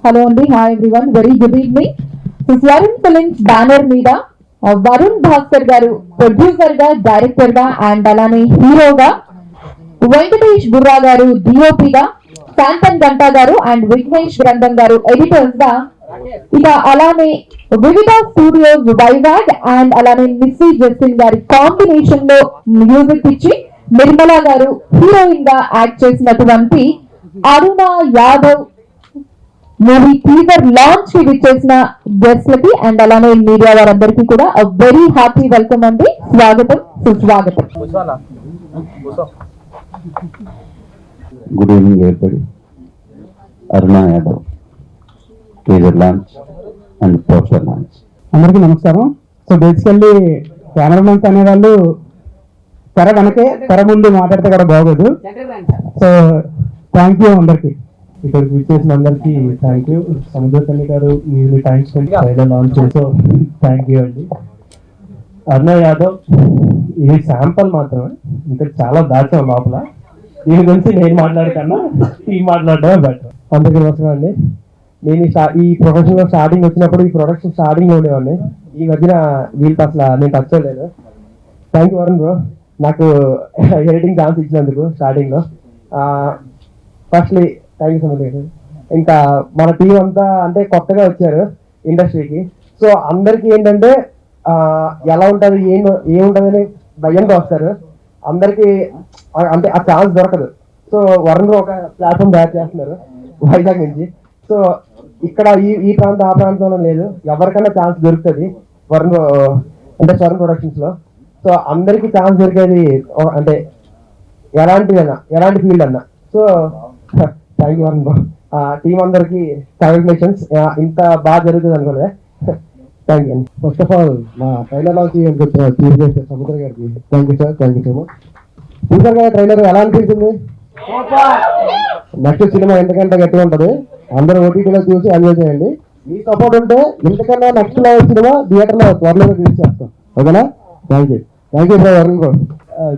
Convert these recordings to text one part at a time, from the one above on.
Hello అండి, hi everyone, very good evening. Varun films banner మీద వరుణ్ భాస్కర్ గారు ప్రొడ్యూసర్ గా, డైరెక్టర్ గా అండ్ అలానే హీరోగా, వెంకటేష్ బుర్రా గారు డిఓపిగా, శాంతన్ గంటా గారు అండ్ విఘ్నేష్ గ్రంథం గారు ఎడిటర్స్ గా, ఇక అలానే వివిధ స్టూడియోస్ వైజాగ్ అండ్ అలానే మిస్సీ జస్టిన్ గారి కాంబినేషన్ లో మ్యూజిక్ ఇచ్చి నిర్మలా గారు హీరోయిన్ గా యాక్ట్ చేసినటువంటి అరుణ యాదవ్ మూవీ టీజర్ లాంచ్ కి విచ్చేసిన గెస్ట్ లకి అండ్ అలానే మీడియా వారందరికీ కూడా వెరీ హ్యాపీ వెల్కమ్ అండి. స్వాగతం, సుస్వాగతం. Good evening everybody. Aruna Yadav teaser launch and poster launch. అందరికీ నమస్కారం. సో బేసికల్లీ కెమెరామెన్స్ అనేవాళ్ళు తెర వెనకే తెర ముందు మాట్లాడితే కూడా బాగోదు. సో థ్యాంక్ యూ అందరికి, ఇక్కడికి విచ్చేసిన అందరికి థ్యాంక్ యూ. సముద్రకన్య గారు మీరు టైం స్పెండ్ ట్రైలర్ లాంచ్ చేసో థ్యాంక్ యూ అండి. అరుణ యాదవ్ ఇది శాంపల్ మాత్రమే, ఇంకా చాలా దాచాం లోపల. దీని గురించి నేను మాట్లాడకన్నా ఈ మాట్లాడడమే బెటర్. అందరికీ నమస్కారం అండి. నేను ఈ ప్రొఫెషన్ లో స్టార్టింగ్ వచ్చినప్పుడు ఈ ప్రొడక్షన్ స్టార్టింగ్ లో ఉండేవాడిని. ఈ మధ్యన వీళ్ళకి అసలు నేను టచ్ చేయలేదు. థ్యాంక్ యూ వరుణ్ బ్రో, నాకు ఎడిటింగ్ ఛాన్స్ ఇచ్చినందుకు స్టార్టింగ్ లో. Firstly thank you so much. ఇంకా మన టీం అంతా అంటే కొత్తగా వచ్చారు ఇండస్ట్రీకి. సో అందరికీ ఏంటంటే ఎలా ఉంటుంది ఏముంటుందని భయంతో వస్తారు. అందరికీ అంటే ఆ ఛాన్స్ దొరకదు. సో వరుణ్ ఒక ప్లాట్ఫామ్ తయారు చేస్తున్నారు వైజాగ్ నుంచి. సో ఇక్కడ ఈ ప్రాంతం ఆ ప్రాంతంలో లేదు, ఎవరికైనా ఛాన్స్ దొరుకుతుంది వరుణ్ అంటే స్వరం ప్రొడక్షన్స్ లో. సో అందరికీ ఛాన్స్ దొరికేది అంటే ఎలాంటి ఫీల్డ్ అన్నా. So thank you Varun bro. Team అందరికి కంగ్రాచులేషన్స్. ఇంత బాగా జరుగుతుంది అనుకోలే. Thank you. First of all మా ట్రైలర్ లాంచ్ చీఫ్ గెస్ట్ సముద్ర గారికి thank you sir, thank you so much. చూసారు కదా ట్రైలర్, ఎలా అనిపించింది? నెక్స్ట్ సినిమా ఎంతకంటే గట్టిగా ఉంటుంది, అందరూ ఓటీటీలో చూసి ఎంజాయ్ చేయండి. మీ సపోర్ట్ ఉంటే ఇంతకన్నా నెక్స్ట్ లెవెల్ సినిమా థియేటర్లో త్వరలో రిలీజ్ చేస్తాం, ఓకేనా? Thank you sir Varun bro.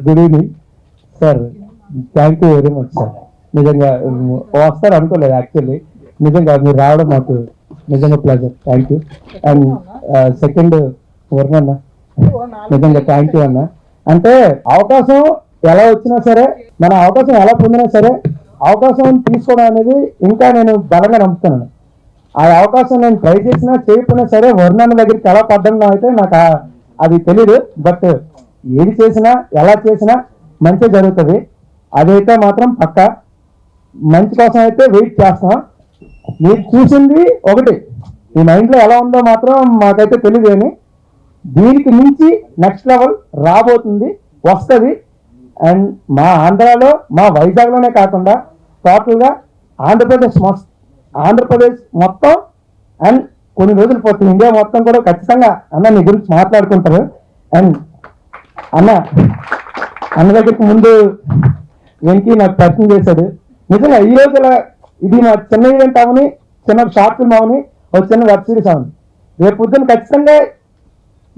Good evening sir, thank you very much sir. నిజంగా వస్తారు అనుకోలేదు యాక్చువల్లీ. నిజంగా మీరు రావడం మాకు నిజంగా pleasure. Thank you. And second Varun అన్న, నిజంగా థ్యాంక్ యూ అన్న. అంటే అవకాశం ఎలా వచ్చినా సరే, మన అవకాశం ఎలా పొందినా సరే, అవకాశం తీసుకోవడం అనేది ఇంకా నేను బలంగా నమ్ముతున్నాను. ఆ అవకాశం నేను ట్రై చేసినా చేయకపోయినా సరే వరుణ్ అన్న దగ్గరికి ఎలా పడ్డం అయితే నాకు అది తెలీదు. బట్ ఏది చేసినా ఎలా చేసినా మంచి జరుగుతుంది, అదైతే మాత్రం పక్కా. మంచి కోసం అయితే వెయిట్ చేస్తాం. మీరు చూసింది ఒకటి, మీ మైండ్లో ఎలా ఉందో మాత్రం మాకైతే తెలియదు. కానీ దీనికి మించి నెక్స్ట్ లెవెల్ రాబోతుంది, వస్తుంది. అండ్ మా ఆంధ్రాలో, మా వైజాగ్లోనే కాకుండా టోటల్గా ఆంధ్రప్రదేశ్ మొత్తం అండ్ కొన్ని రోజులు పోతే ఇండియా మొత్తం కూడా ఖచ్చితంగా అన్న నీ గురించి మాట్లాడుకుంటారు. అండ్ అన్న దగ్గరికి ముందు వెంకీ నాకు పరిచయం చేశాడు. నిజంగా ఈ రోజు ఇది మా చిన్న ఈవెంట్ అవని, చిన్న షార్ట్ ఫిల్మ్ అవని, ఒక చిన్న వెబ్ సిరీస్ అవని, రేపు పొద్దున్న ఖచ్చితంగా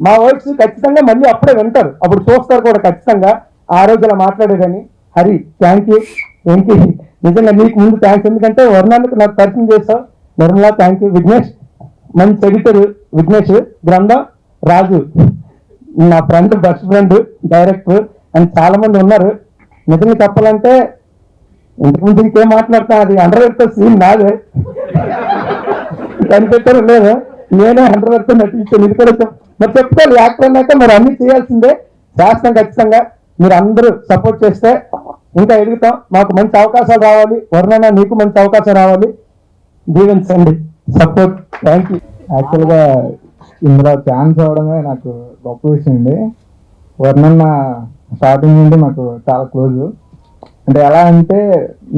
మా వర్డ్స్ ఖచ్చితంగా మళ్ళీ అప్పుడే వింటారు, అప్పుడు చూస్తారు కూడా ఖచ్చితంగా. ఆ రోజు అలా మాట్లాడేదని. Hari thank you. వెంకీ నిజంగా నీకు ముందు థ్యాంక్స్, ఎందుకంటే వర్ణానికి నాకు పరిచయం చేస్తావు. Nirmala thank you. విఘ్నేష్ మంచి ఎడిటర్, విఘ్నేష్ గ్రంథం, రాజు నా friend, best friend, director and చాలా మంది ఉన్నారు. నిజంగా చెప్పాలంటే ఇంతకుముందు ఇంకేం మాట్లాడతా, అది అండర్వేర్తో సీన్ నాదే కనిపెట్టారు లేదు, నేనే అండర్వేర్తో నటించాను. ఇది కూడా మరి చెప్తాను, యాక్టర్ అన్నాక మరి అన్ని చేయాల్సిందే, చేస్తాం ఖచ్చితంగా. మీరు అందరూ సపోర్ట్ చేస్తే ఇంకా ఎదుగుతాం. మాకు మంచి అవకాశాలు రావాలి, వర్ణన నీకు మంచి అవకాశం రావాలి, దీవించండి, సపోర్ట్. Thank you. యాక్చువల్గా ఇందులో ఛాన్స్ అవ్వడమే నాకు గొప్ప విషయం అండి. వర్ణన్న స్టార్టింగ్ నుండి మాకు చాలా క్లోజ్. అంటే ఎలా అంటే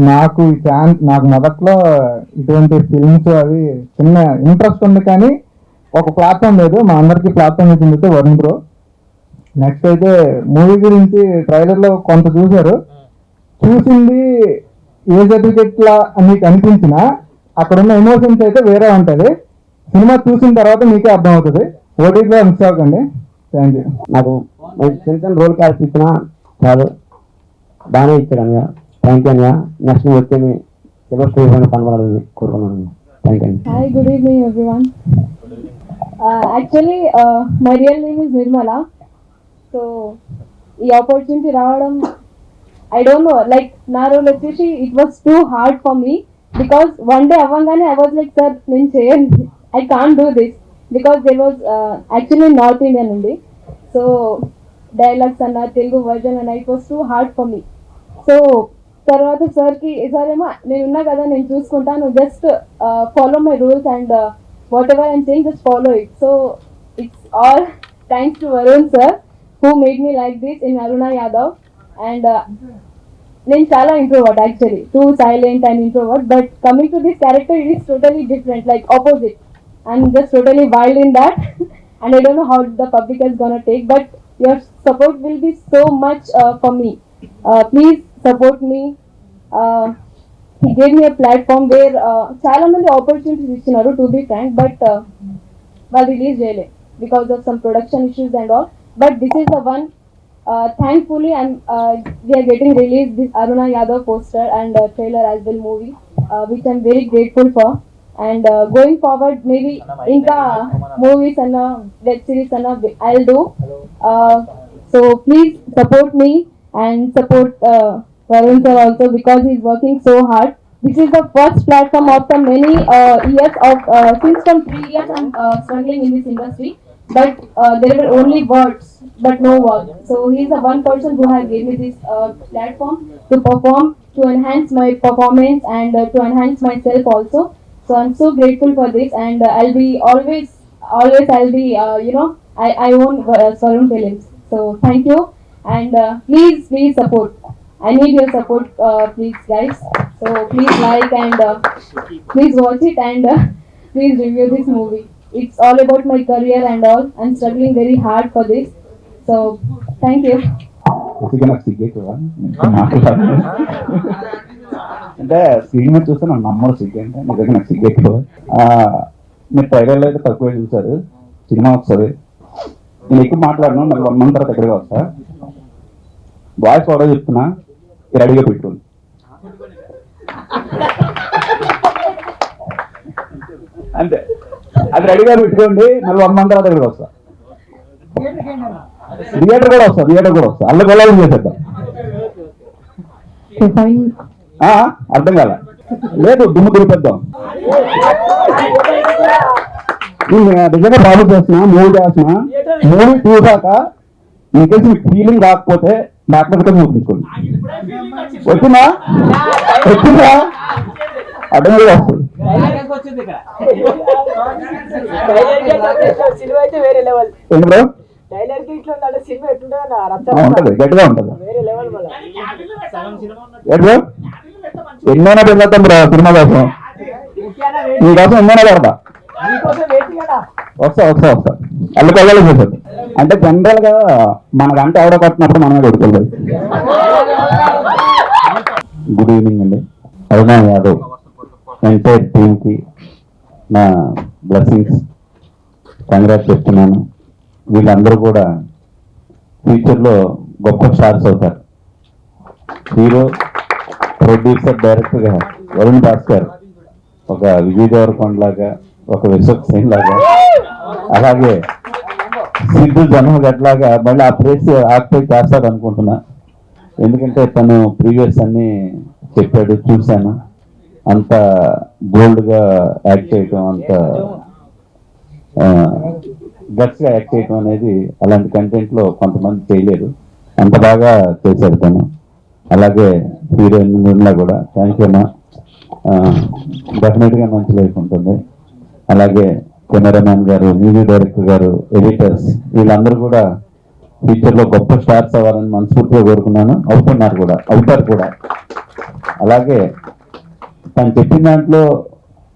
నాకు ఈ ఛాన్స్, నాకు మొదట్లో ఇటువంటి ఫిల్మ్స్ అవి చిన్న ఇంట్రెస్ట్ ఉంది, కానీ ఒక ప్లాట్ఫామ్ లేదు. మా అందరికీ ప్లాట్ఫామ్ ఇచ్చింది వరుణ్ బ్రో. నెక్స్ట్ అయితే మూవీ గురించి ట్రైలర్లో కొంత చూశారు, చూసింది ఏ సర్టిఫికెట్ లా మీకు అనిపించినా అక్కడ ఉన్న ఎమోషన్స్ అయితే వేరే ఉంటుంది. సినిమా చూసిన తర్వాత మీకే అర్థమవుతుంది. ఓటీటీలో మిస్ అవ్వకండి. Thank you. నాకు చిన్న చిన్న రోల్ క్యారెక్టర్ ఇచ్చినా చాలు, బాగానే ఇచ్చాడు అన్నయ్య. థ్యాంక్ యూ అన్నయ్య. నెక్స్ట్ వచ్చే సిల్వర్ స్క్రీన్ పైన కనబడాలని కోరుకున్నాను. Thank you. Hi, good evening, everyone. Actually, my real name is Nirmala. So, ఈ opportunity రావడం, I don't know, like నా రోల్ వచ్చేసి it was too hard for me because one day అవ్వగానే I was like, sir, నేను చేయను, I can't do this because there was actually North Indian ఉంది. So, dialogues అన్న Telugu version అన్న it was too hard for me. So తర్వాత సార్కి సారేమో నేను ఉన్నా కదా, నేను చూసుకుంటాను, just follow my rules and what ever I'm saying just follow it. So it's all thanks to Varun sir who made me like this in Aruna Yadav. And నేను చాలా introvert actually, two silent and introvert, but coming to this character it is totally different, like opposite. I'm just totally wild in that and I don't know how the public is gonna take, but your support will be so much for me. Please support me. He gave me a platform where చాలా మంది opportunities ఇచ్చినారు to be frank, but వాళ్ళు release చేయలే because of some production issues and all. But this is the one. Thankfully, we are getting released this Aruna Yadav poster and trailer as well movie, which I'm very grateful for. And going forward, maybe inka movies and web series and I'll do. So please support me and support Varun sir also because he's working so hard. This is the first platform after many years of since from 3 years I'm struggling in this industry, but there were only words but no work. So he's the one person who has gave me this platform to perform, to enhance my performance and to enhance myself also. So I'm so grateful for this, and I'll be always I'll be I own Varun Films. So thank you. And please support. I need your support, please guys. So please like and please watch it and please review this movie. It's all about my career and all. I'm struggling very hard for this. So thank you. నాకు సిగ్గేట్టువా అంటే cinema చూస్తే నాకు నమ్మరు సిగ్గు అంటే నిజంగా నాకు సిగ్గేట్టువా. మీరు ట్రైలర్లో అయితే తక్కువ చూసారు, సినిమా ఒకసారి నేను ఎక్కువ మాట్లాడను, నాకు 1 month తర్వాత ఎక్కడికి వస్తా. వాయిస్ ఆర్డర్ చెప్తున్నా, రెడీగా పెట్టుకోండి. అంతే, అది రెడీగా పెట్టుకోండి. మళ్ళీ 1 month తర్వాత ఎక్కడికి వస్తా. థియేటర్ కూడా వస్తా అల్ల గొల్లాలు చేసేద్దాం. అర్థం కాల లేదు, దుమ్ము దులిపేద్దాం. నిజంగా ప్రాబ్లం చేస్తున్నా, మూవీ చూసాక మీకు ఫీలింగ్ కాకపోతే డాక్టర్ చూపించుకోండి. వచ్చిందా అర్థం కూడా వస్తుంది. ఏంటి బ్రో ఉంటది, గట్టిగా ఉంటది. ఎన్నైనా పెడతాం బ్రో సినిమా కోసం, మీకోసం ఎన్నైనా పెడతా. వస్తా అల్లు కొయ్యాలి చేసేది. అంటే జనరల్ గా మన గంట ఎవడో కొట్టినప్పుడు మనమే కొడుకోలేదు. గుడ్ ఈవినింగ్ అండి. అరుణ యాదవ్ ఎంటైర్ టీమ్కి నా బ్లెస్సింగ్స్, కంగ్రాట్స్ చెప్తున్నాను. వీళ్ళందరూ కూడా ఫ్యూచర్లో గొప్ప స్టార్స్ అవుతారు. హీరో, ప్రొడ్యూసర్, డైరెక్టర్గా వరుణ్ భాస్కర్ ఒక విజయ్ దేవరకొండ లాగా, ఒక విశ్వక్ సేన్ లాగా, అలాగే సిద్ధు జన్మగట్లాగా మళ్ళీ ఆ ప్లేస్ ఆక్యుపై చేస్తాడు అనుకుంటున్నా. ఎందుకంటే తను ప్రీవియస్ అన్ని చెప్పాడు, చూశాను. అంత బోల్డ్గా యాక్ట్ చేయటం, అంత గట్స్గా యాక్ట్ చేయటం అనేది అలాంటి కంటెంట్లో కొంతమంది చేయలేరు. అంత బాగా చేశాడు తను. అలాగే హీరోయిన్ నిర్మలా కూడా థ్యాంక్ యూ అమ్మా, డెఫినెట్గా మంచి లైఫ్ ఉంటుంది. అలాగే కెమెరామ్యాన్ గారు, మ్యూజిక్ డైరెక్టర్ గారు, ఎడిటర్స్, వీళ్ళందరూ కూడా ఫ్యూచర్లో గొప్ప స్టార్స్ అవ్వాలని మనస్ఫూర్తిగా కోరుకున్నాను. అవుతారు కూడా. అలాగే తను చెప్పిన దాంట్లో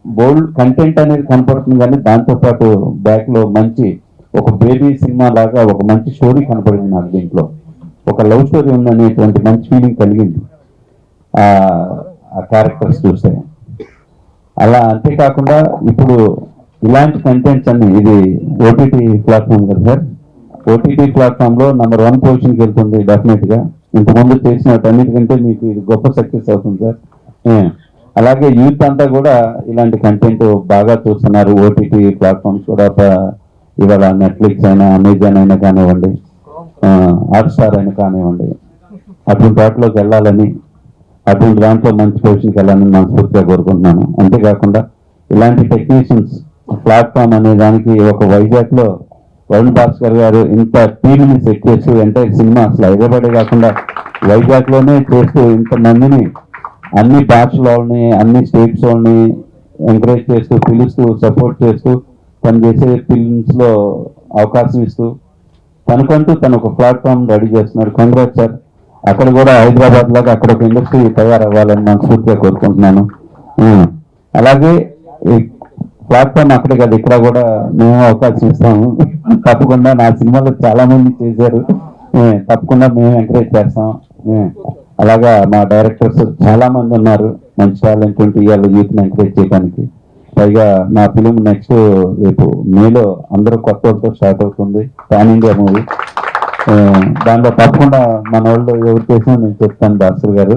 బోల్డ్ కంటెంట్ అనేది కనపడుతుంది, కానీ దాంతోపాటు బ్యాక్లో మంచి ఒక బేబీ సినిమా లాగా ఒక మంచి స్టోరీ కనపడింది నాకు. దీంట్లో ఒక లవ్ స్టోరీ ఉందనేటువంటి మంచి ఫీలింగ్ కలిగింది ఆ క్యారెక్టర్స్ చూస్తే. అలా అంతేకాకుండా ఇప్పుడు ఇలాంటి కంటెంట్స్ అన్ని, ఇది ఓటీటీ ప్లాట్ఫామ్ కదా సార్, ఓటీటీ ప్లాట్ఫామ్లో నెంబర్ 1 పొజిషన్కి వెళ్తుంది డెఫినెట్గా. ఇంతకుముందు చేసిన అన్నిటికంటే మీకు ఇది గొప్ప సక్సెస్ అవుతుంది సార్. అలాగే యూత్ అంతా కూడా ఇలాంటి కంటెంట్ బాగా చూస్తున్నారు. ఓటీటీ ప్లాట్ఫామ్స్ కూడా ఇవాళ నెట్ఫ్లిక్స్ అయినా, అమెజాన్ అయినా కానివ్వండి, హాట్స్టార్ అయినా కానివ్వండి, అటువంటి వాటిలోకి వెళ్ళాలని, అటువంటి దాంట్లో మంచి పొజిషన్కి వెళ్ళాలని మనస్ఫూర్తిగా కోరుకుంటున్నాను. అంతేకాకుండా ఇలాంటి టెక్నీషియన్స్ ప్లాట్ఫామ్ అనే దానికి ఒక వైజాగ్లో వరుణ్ భాస్కర్ గారు ఇంత టీంని సెట్ చేస్తూ ఎంటైర్ సినిమా అసలు హైదరాబాదే కాకుండా వైజాగ్లోనే చేస్తూ ఇంతమందిని అన్ని భాషల వాళ్ళని, అన్ని స్టేట్స్ వాళ్ళని ఎంకరేజ్ చేస్తూ, పిలుస్తూ, సపోర్ట్ చేస్తూ తను చేసే ఫిల్మ్స్లో అవకాశం ఇస్తూ తనకంటూ తను ఒక ప్లాట్ఫామ్ రెడీ చేస్తున్నారు. Congrats sir. అక్కడ కూడా హైదరాబాద్ లాగా అక్కడ ఒక ఇండస్ట్రీ తయారవ్వాలని మనస్ఫూర్తిగా కోరుకుంటున్నాను. అలాగే ఈ ప్లాట్ఫామ్ అక్కడే కాదు, ఇక్కడ కూడా మేము అవకాశం ఇస్తాము. తప్పకుండా నా సినిమాలో చాలా మంది చేశారు, తప్పకుండా మేము ఎంకరేజ్ చేస్తాం. అలాగా మా డైరెక్టర్స్ చాలా మంది ఉన్నారు, మంచి టాలెంట్ ఉంటే ఇవాళ యూత్ని ఎంకరేజ్ చేయడానికి. పైగా నా ఫిలిం నెక్స్ట్ రేపు మేలో అందరూ కొత్త వాళ్ళతో స్టార్ట్ అవుతుంది, పాన్ ఇండియా మూవీ. దాంట్లో తప్పకుండా మన వాళ్ళు ఎవరు చేసినా నేను చెప్తాను భాస్కర్ గారు.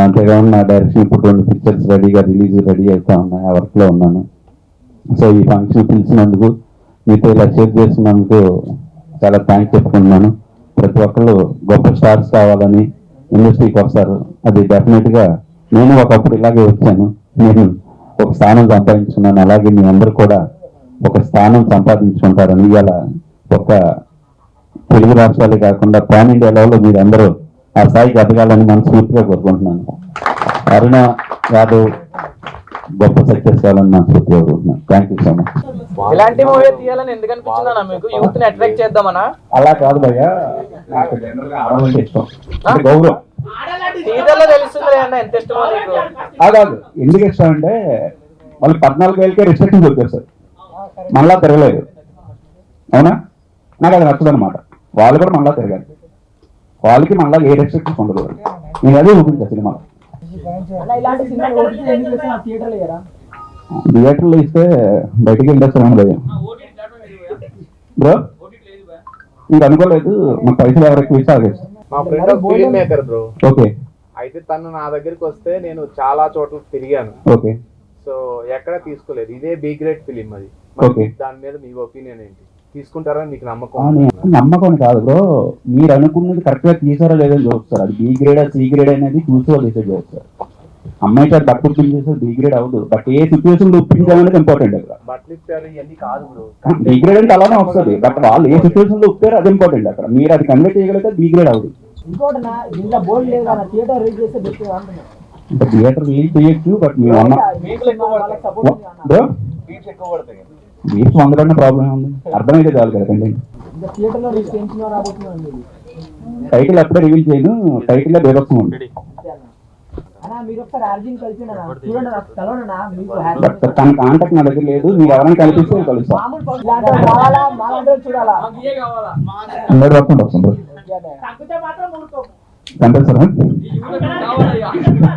అంతేకాకుండా నా డైరెక్షన్ ఇప్పుడు 2 పిక్చర్స్ రెడీగా రిలీజ్ రెడీ అవుతా ఉన్నాయి, ఆ వర్క్లో ఉన్నాను. సో ఈ ఫంక్షన్ పిలిచినందుకు, మీతో ఇలా షేర్ చేసినందుకు చాలా థ్యాంక్స్ చెప్పుకుంటున్నాను. ప్రతి ఒక్కళ్ళు గొప్ప స్టార్స్ కావాలని ఇండస్ట్రీకి వస్తారు. అది డెఫినెట్గా నేను ఒకప్పుడు ఇలాగే వచ్చాను, నేను ఒక స్థానం సంపాదించుకున్నాను. అలాగే మీ అందరూ కూడా ఒక స్థానం సంపాదించుకుంటారని, ఇవాళ ఒక తెలుగు రాష్ట్రాలే కాకుండా పాన్ ఇండియా లెవెల్లో మీరు అందరూ ఆ స్థాయికి ఎదగాలని మనస్ఫూర్తిగా కోరుకుంటున్నాను. అరుణ యాదవ్ గొప్ప సక్సెస్ కావాలని మనస్ఫూర్తిగా కోరుకుంటున్నాను. Thank you so much. ఇలాంటి మూవీ తీయాలని ఎందుకు అనిపించిందన్నా మీకు? యూత్ ని అట్రాక్ట్ చేద్దామనా? అలా కాదు భయ్యా, నాకు జనరల్గా ఆడవాళ్ళంటే ఇష్టం, అంటే గౌరవం. టీజర్లో తెలుస్తుంది అన్న ఎంత ఇష్టమో నీకు. కాదు, ఎందుకు ఇష్టం అంటే వాళ్ళు 14 వేలకే రిస్ట్రిక్షన్స్ వచ్చేస్తారు, మళ్ళా తిరగలేదు. అవునా? నాకు అది నచ్చదు అనమాట. వాళ్ళు కూడా మళ్ళా తిరగాలి, వాళ్ళకి మళ్ళా ఏ రెస్ట్రిక్షన్స్ ఉండదు. నేను అదే చూపించా సినిమా. థియేటర్లో ఇస్తే బయటికి వెళ్ళేస్తాను భయ్యా. బ్రో ఇంకా అనుకోలేదు, మాకు పైసలు ఎవరికి ఇస్తే ఆగేస్తాం. మా ఫ్రెండ్ ఒక ఫిలిం మేకర్ బ్రో. ఓకే. అయితే తను నా దగ్గరికి వస్తే నేను చాలా చోట్ల తిరిగాను. ఓకే. సో ఎక్కడ తీసుకోలేదు. ఇదే బి గ్రేడ్ ఫిలిం అది. ఓకే. దాని మీద మీ ఒపీనియన్ ఏంటి? తీసుకుంటారని మీకు నమ్మకం? నమ్మకం కాదు బ్రో, మీరు అనుకున్నది కరెక్ట్ గా తీసారో లేదని చూస్తారు. అది బి గ్రేడ్ సి గ్రేడ్ అనేది చూసి వాళ్ళు డిసైడ్ చేస్తారు. అమ్మాయి సార్ బట్టలు చేస్తారు, బి గ్రేడ్ అవ్వదు. బట్ ఏ సిచ్యువేషన్ లో ఒప్పించాలనేది ఇంపార్టెంట్ అక్కడ. బట్టలు ఇచ్చారు ఇవన్నీ కాదు బ్రో. బి గ్రేడ్ అంటే అలానే వస్తుంది, బట్ వాళ్ళు ఏ సిచ్యువేషన్ లో ఒప్పారో అది ఇంపార్టెంట్ అక్కడ. మీరు అది కన్వే చేయగలిగితే బి గ్రేడ్ అవ్వదు. థియేటర్ రిలీజ్ చేయొచ్చు, బట్ మేము అన్నా బ్రో వీక్స్ 100 కన్నా ప్రాబ్లం ఉంది. అర్థమైతే చాలు కదండి. టైటిల్ అప్పుడే రివీల్ చేయను, టైటిల్ బేబత్సం ఉంది. తన కాంటాక్ట్ నా దగ్గర లేదు, మీరు ఎవరైనా కల్పిస్తే కలుస్తాం. 100% వస్తుంది కంపల్సరీ.